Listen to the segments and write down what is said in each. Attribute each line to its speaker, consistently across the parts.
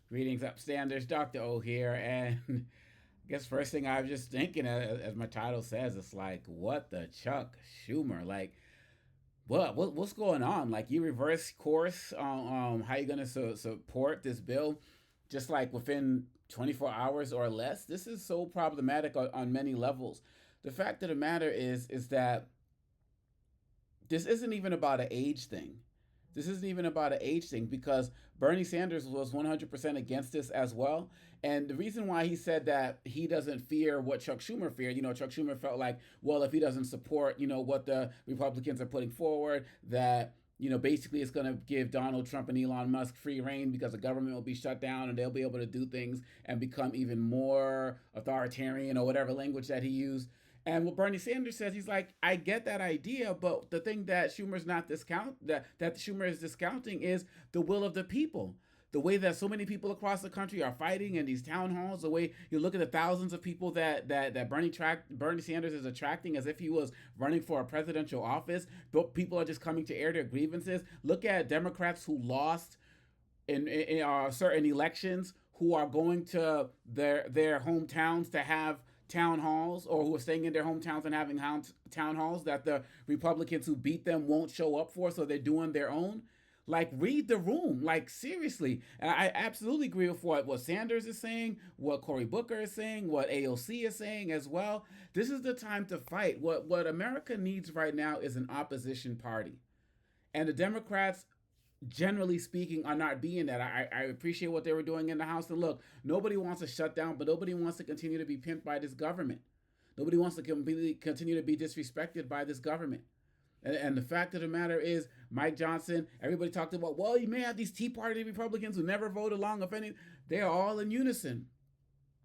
Speaker 1: Greetings, upstanders. Dr. O here. And I guess first thing I was just thinking, as my title says, it's like, what the Chuck Schumer? Like, what's going on? Like, you reverse course on how you're going to support this bill just like within 24 hours or less. This is so problematic on many levels. The fact of the matter is that this isn't even about an age thing. This isn't even about an age thing because Bernie Sanders was 100% against this as well. And the reason why he said that he doesn't fear what Chuck Schumer feared, Chuck Schumer felt like, well, if he doesn't support, what the Republicans are putting forward, that, basically it's going to give Donald Trump and Elon Musk free reign because the government will be shut down and they'll be able to do things and become even more authoritarian or whatever language that he used. And what Bernie Sanders says, he's like, I get that idea, but the thing that Schumer is discounting is the will of the people. The way that so many people across the country are fighting in these town halls, the way you look at the thousands of people that Bernie Sanders is attracting as if he was running for a presidential office, but people are just coming to air their grievances. Look at Democrats who lost in certain elections, who are going to their hometowns to have town halls, or who are staying in their hometowns and having town halls that the Republicans who beat them won't show up for, so they're doing their own. Like, read the room. Like, seriously. And I absolutely agree with what Sanders is saying, what Cory Booker is saying, what AOC is saying as well. This is the time to fight. What America needs right now is an opposition party. And the Democrats, generally speaking, are not being that. I appreciate what they were doing in the House. And look, nobody wants to shut down, but nobody wants to continue to be pimped by this government. Nobody wants to continue to be disrespected by this government. And the fact of the matter is, Mike Johnson, everybody talked about, well, you may have these Tea Party Republicans who never vote along, if any. They are all in unison.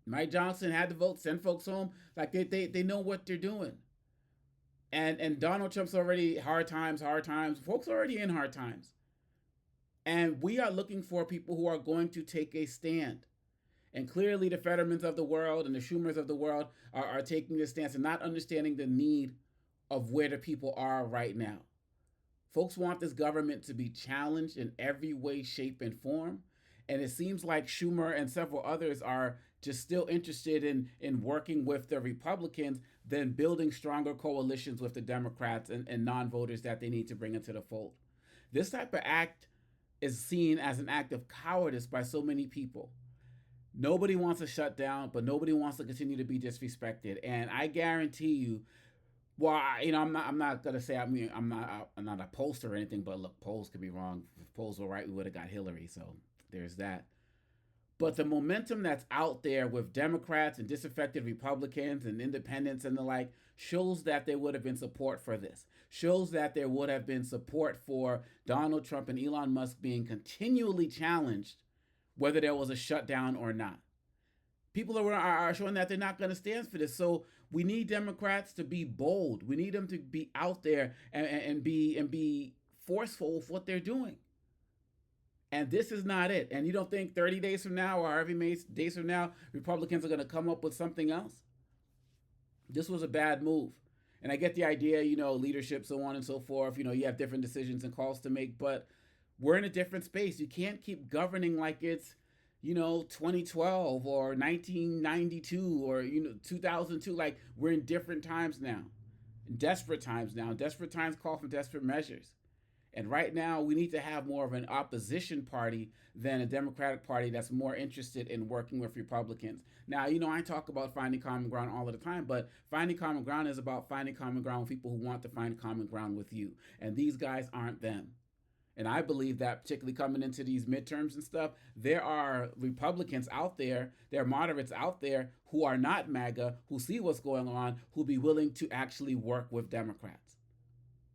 Speaker 1: Mike Johnson had to vote, send folks home. Like, they know what they're doing. And Donald Trump's already hard times. Folks are already in hard times. And we are looking for people who are going to take a stand. And clearly, the Fettermans of the world and the Schumers of the world are taking this stance and not understanding the need of where the people are right now. Folks want this government to be challenged in every way, shape, and form. And it seems like Schumer and several others are just still interested in working with the Republicans than building stronger coalitions with the Democrats and non voters that they need to bring into the fold. This type of act is seen as an act of cowardice by so many people. Nobody wants to shut down, but nobody wants to continue to be disrespected. And I guarantee you, well, I'm not gonna say, I'm not a pollster or anything, but look, polls could be wrong. If polls were right, we would have got Hillary. So there's that. But the momentum that's out there with Democrats and disaffected Republicans and independents and the like shows that there would have been support for this. Shows that there would have been support for Donald Trump and Elon Musk being continually challenged, whether there was a shutdown or not. People are showing that they're not going to stand for this. So we need Democrats to be bold. We need them to be out there and be forceful with what they're doing. And this is not it. And you don't think 30 days from now or however many days from now, Republicans are going to come up with something else? This was a bad move. And I get the idea, leadership, so on and so forth. You have different decisions and calls to make, but we're in a different space. You can't keep governing like it's, 2012 or 1992 or, 2002. Like, we're in different times now, in desperate times now. Desperate times call for desperate measures. And right now, we need to have more of an opposition party than a Democratic Party that's more interested in working with Republicans. Now, I talk about finding common ground all of the time, but finding common ground is about finding common ground with people who want to find common ground with you. And these guys aren't them. And I believe that, particularly coming into these midterms and stuff, there are Republicans out there, there are moderates out there who are not MAGA, who see what's going on, who'll be willing to actually work with Democrats.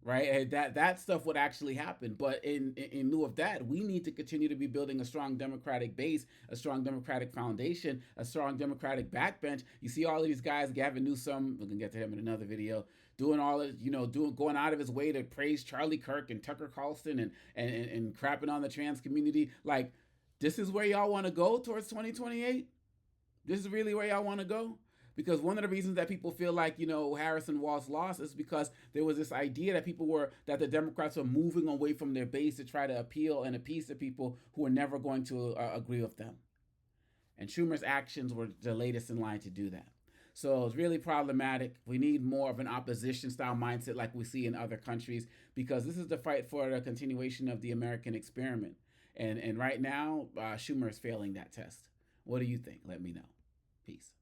Speaker 1: Right, and that stuff would actually happen. But in lieu of that, we need to continue to be building a strong Democratic base, a strong Democratic foundation, a strong Democratic backbench. You see all of these guys, Gavin Newsom, we can get to him in another video, doing all of, going out of his way to praise Charlie Kirk and Tucker Carlson and crapping on the trans community. Like, this is where y'all want to go towards 2028? This is really where y'all want to go? Because one of the reasons that people feel like, Harrison Walz lost is because there was this idea that the Democrats were moving away from their base to try to appeal and appease to people who were never going to agree with them. And Schumer's actions were the latest in line to do that. So it's really problematic. We need more of an opposition style mindset like we see in other countries, because this is the fight for the continuation of the American experiment. And right now, Schumer is failing that test. What do you think? Let me know. Peace.